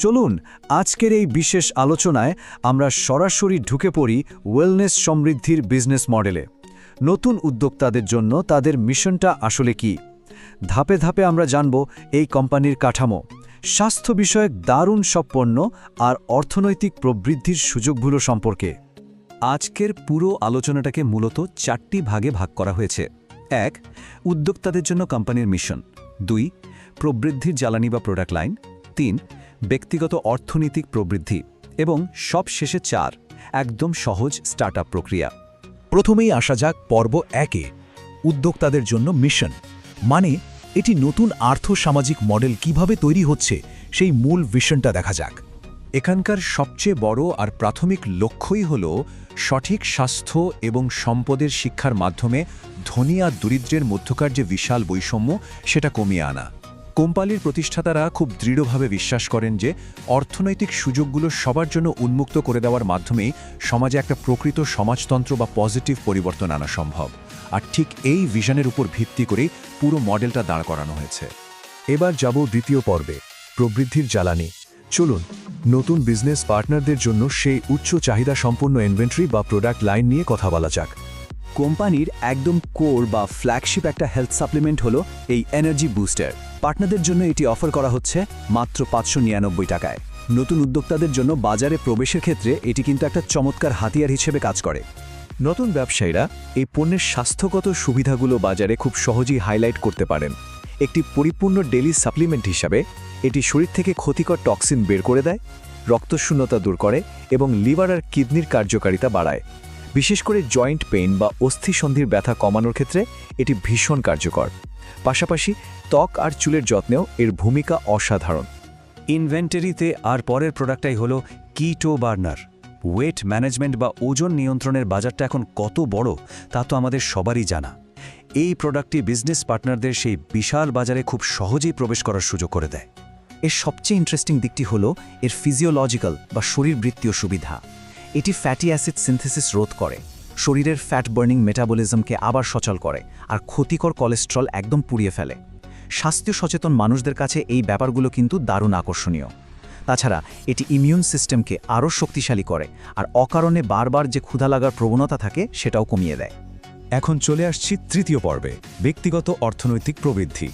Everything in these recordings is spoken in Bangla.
চলুন আজকের এই বিশেষ আলোচনায় আমরা সরাসরি ঢুকে পড়ি ওয়েলনেস সমৃদ্ধির বিজনেস মডেলে। নতুন উদ্যোক্তাদের জন্য তাদের মিশনটা আসলে কি? ধাপে ধাপে আমরা জানব এই কোম্পানির কাঠামো, স্বাস্থ্য বিষয়ক দারুণ সব পণ্য আর অর্থনৈতিক প্রবৃদ্ধির সুযোগগুলো সম্পর্কে। আজকের পুরো আলোচনাটাকে মূলত 4টি ভাগে ভাগ করা হয়েছে। 1. উদ্যোক্তাদের জন্য কোম্পানির মিশন। 2. প্রবৃদ্ধির জ্বালানি বা প্রোডাক্ট লাইন। 3. ব্যক্তিগত অর্থনৈতিক প্রবৃদ্ধি এবং সব শেষে 4. একদম সহজ স্টার্টআপ প্রক্রিয়া। প্রথমেই আসা যাক পর্ব 1-এ, উদ্যোক্তাদের জন্য মিশন। মানে এটি নতুন আর্থসামাজিক মডেল কিভাবে তৈরি হচ্ছে সেই মূল ভিশনটা দেখা যাক। এখানকার সবচেয়ে বড় আর প্রাথমিক লক্ষ্যই হল সঠিক স্বাস্থ্য এবং সম্পদের শিক্ষার মাধ্যমে ধনী আর দরিদ্রের মধ্যকার যে বিশাল বৈষম্য সেটা কমিয়ে আনা। কোম্পানির প্রতিষ্ঠাতারা খুব দৃঢ়ভাবে বিশ্বাস করেন যে অর্থনৈতিক সুযোগগুলো সবার জন্য উন্মুক্ত করে দেওয়ার মাধ্যমেই সমাজে একটা প্রকৃত সমাজতন্ত্র বা পজিটিভ পরিবর্তন আনা সম্ভব। আর ঠিক এই ভিশনের উপর ভিত্তি করেই পুরো মডেলটা দাঁড় করানো হয়েছে। এবার যাব দ্বিতীয় পর্বে, প্রবৃদ্ধির জ্বালানি। চলুন নতুন বিজনেস পার্টনারদের জন্য সেই উচ্চ চাহিদা সম্পন্ন ইনভেন্টরি বা প্রোডাক্ট লাইন নিয়ে কথা বলা যাক। কোম্পানির একদম কোর বা ফ্ল্যাগশিপ একটা হেলথ সাপ্লিমেন্ট হলো এই এনার্জি বুস্টার। পার্টনারদের জন্য এটি অফার করা হচ্ছে মাত্র 599 টাকায়। নতুন উদ্যোক্তাদের জন্য বাজারে প্রবেশের ক্ষেত্রে এটি কিন্তু একটা চমৎকার হাতিয়ার হিসেবে কাজ করে। নতুন ব্যবসায়ীরা এই পণ্যের স্বাস্থ্যগত সুবিধাগুলো বাজারে খুব সহজেই হাইলাইট করতে পারেন। একটি পরিপূর্ণ ডেইলি সাপ্লিমেন্ট হিসাবে এটি শরীর থেকে ক্ষতিকর টক্সিন বের করে দেয়, রক্তশূন্যতা দূর করে এবং লিভার আর কিডনির কার্যকারিতা বাড়ায়। বিশেষ করে জয়েন্ট পেইন বা অস্থিসন্ধির ব্যথা কমানোর ক্ষেত্রে এটি ভীষণ কার্যকর। পাশাপাশি ত্বক আর চুলের যত্নেও এর ভূমিকা অসাধারণ। ইনভেন্টরিতে আর পরের প্রোডাক্টটাই হলো কিটো বার্নার। ওয়েট ম্যানেজমেন্ট বা ওজন নিয়ন্ত্রণের বাজারটা এখন কত বড় তা তো আমাদের সবারই জানা। এই প্রোডাক্টটি বিজনেস পার্টনারদের সেই বিশাল বাজারে খুব সহজেই প্রবেশ করার সুযোগ করে দেয়। এর সবচেয়ে ইন্টারেস্টিং দিকটি হলো এর ফিজিওলজিক্যাল বা শরীরবৃত্তীয় সুবিধা। এটি ফ্যাটি অ্যাসিড সিনথেসিস রোধ করে, শরীরের ফ্যাট বার্নিং মেটাবলিজমকে আবার সচল করে আর ক্ষতিকর কোলেস্টেরল একদম পুড়িয়ে ফেলে। স্বাস্থ্য সচেতন মানুষদের কাছে এই ব্যাপারগুলো কিন্তু দারুণ আকর্ষণীয়। তাছাড়া এটি ইমিউন সিস্টেমকে আরও শক্তিশালী করে আর অকারণে বারবার যে ক্ষুধা লাগার প্রবণতা থাকে সেটাও কমিয়ে দেয়। এখন চলে আসছি তৃতীয় পর্বে, ব্যক্তিগত অর্থনৈতিক প্রবৃদ্ধি।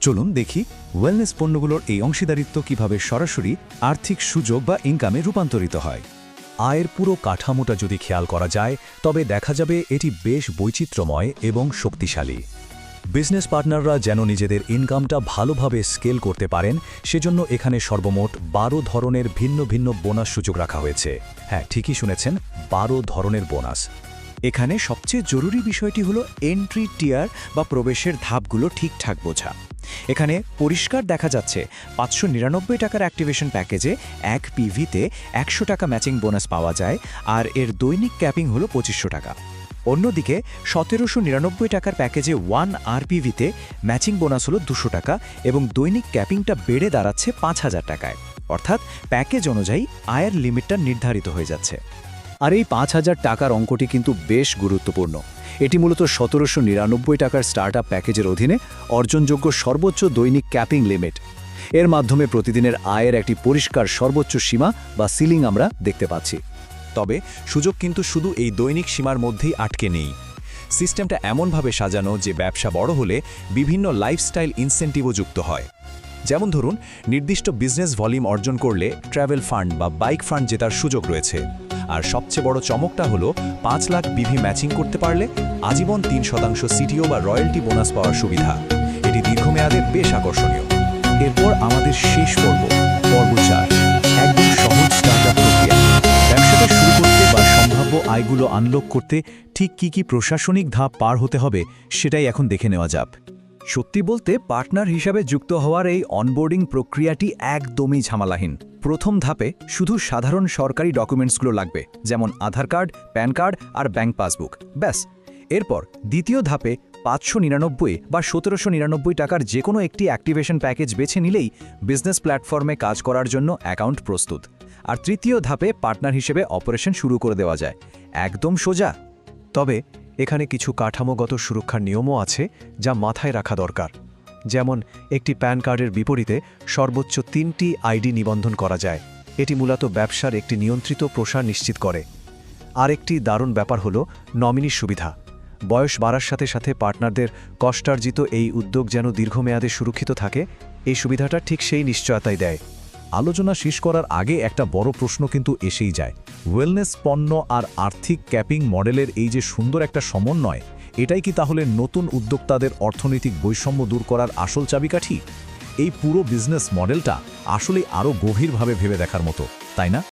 চলুন দেখি ওয়েলনেস পণ্যগুলোর এই অংশীদারিত্ব কিভাবে সরাসরি আর্থিক সুযোগ বা ইনকামে রূপান্তরিত হয়। আয়ের পুরো কাঠামোটা যদি খেয়াল করা যায় তবে দেখা যাবে এটি বেশ বৈচিত্র্যময় এবং শক্তিশালী। বিজনেস পার্টনাররা যেন নিজেদের ইনকামটা ভালোভাবে স্কেল করতে পারেন সেজন্য এখানে সর্বমোট 12 ধরনের ভিন্ন ভিন্ন বোনাস সুযোগ রাখা হয়েছে। হ্যাঁ, ঠিকই শুনেছেন, 12 ধরনের বোনাস। এখানে সবচেয়ে জরুরি বিষয়টি হলো এন্ট্রি টিয়ার বা প্রবেশের ধাপগুলো ঠিকঠাক বোঝা। এখানে পরিষ্কার দেখা যাচ্ছে 599 টাকার অ্যাক্টিভেশন প্যাকেজে 1 পিভিতে 100 টাকা ম্যাচিং বোনাস পাওয়া যায় আর এর দৈনিক ক্যাপিং হলো 2500 টাকা। অন্যদিকে 1799 টাকার প্যাকেজে 1 আরপিভিতে ম্যাচিং বোনাস হলো 200 টাকা এবং দৈনিক ক্যাপিংটা বেড়ে দাঁড়াচ্ছে 5000 টাকায়। অর্থাৎ প্যাকেজ অনুযায়ী আয়ের লিমিটটা নির্ধারিত হয়ে যাচ্ছে। আর এই 5000 টাকার অঙ্কটি কিন্তু বেশ গুরুত্বপূর্ণ। এটি মূলত 1799 টাকার স্টার্টআপ প্যাকেজের অধীনে অর্জনযোগ্য সর্বোচ্চ দৈনিক ক্যাপিং লিমিট। এর মাধ্যমে প্রতিদিনের আয়ের একটি পরিষ্কার সর্বোচ্চ সীমা বা সিলিং আমরা দেখতে পাচ্ছি। তবে সুযোগ কিন্তু শুধু এই দৈনিক সীমার মধ্যেই আটকে নেই। সিস্টেমটা এমনভাবে সাজানো যে ব্যবসা বড় হলে বিভিন্ন লাইফস্টাইল ইনসেন্টিভও যুক্ত হয়। যেমন ধরুন, নির্দিষ্ট বিজনেস ভলিউম অর্জন করলে ট্রাভেল ফান্ড বা বাইক ফান্ড জেতার সুযোগ রয়েছে। আর সবচেয়ে বড় চমকটা হলো 5 লাখ বিভি ম্যাচিং করতে পারলে আজীবন 3% সিটিও বা রয়্যালটি বোনাস পাওয়ার সুবিধা। এটি দীর্ঘমেয়াদে বেশ আকর্ষণীয়। এরপর আমাদের শেষ পর্ব, পর্ব 4, একদম সহজ স্টার্টআপ প্রক্রিয়া। ব্যবসাটা শুরু করতে বা সম্ভাব্য আয়গুলো আনলক করতে ঠিক কি প্রশাসনিক ধাপ পার হতে হবে সেটাই এখন দেখে নেওয়া যাক। সত্যি বলতে পার্টনার হিসাবে যুক্ত হওয়ার এই অনবোর্ডিং প্রক্রিয়াটি একদমই ঝামেলাহীন। প্রথম ধাপে শুধু সাধারণ সরকারি ডকুমেন্টসগুলো লাগবে, যেমন আধার কার্ড, প্যান কার্ড আর ব্যাংক পাসবুক, ব্যাস। এরপর দ্বিতীয় ধাপে 599 বা 1799 টাকার যে কোনো একটি অ্যাক্টিভেশন প্যাকেজ বেছে নিলেই বিজনেস প্ল্যাটফর্মে কাজ করার জন্য অ্যাকাউন্ট প্রস্তুত। আর তৃতীয় ধাপে পার্টনার হিসেবে অপারেশন শুরু করে দেওয়া যায়। একদম সোজা। তবে এখানে কিছু কাঠামোগত সুরক্ষার নিয়মও আছে যা মাথায় রাখা দরকার। যেমন একটি প্যান কার্ডের বিপরীতে সর্বোচ্চ 3টি আইডি নিবন্ধন করা যায়। এটি মূলত ব্যবসার একটি নিয়ন্ত্রিত প্রসার নিশ্চিত করে। আরেকটি দারুণ ব্যাপার হল নমিনির সুবিধা। বয়স বাড়ার সাথে সাথে পার্টনারদের কষ্টার্জিত এই উদ্যোগ যেন দীর্ঘমেয়াদে সুরক্ষিত থাকে, এই সুবিধাটা ঠিক সেই নিশ্চয়তাই দেয়। আলোচনা শেষ করার আগে একটা বড় প্রশ্ন কিন্তু এসেই যায়, ওয়েলনেস পণ্য আর আর্থিক ক্যাপিং মডেলের এই যে সুন্দর একটা সমন্বয়, এটাই কি তাহলে নতুন উদ্যোক্তাদের অর্থনৈতিক বৈষম্য দূর করার আসল চাবিকাঠি? এই পুরো বিজনেস মডেলটা আসলে আরও গভীরভাবে ভেবে দেখার মতো, তাই না?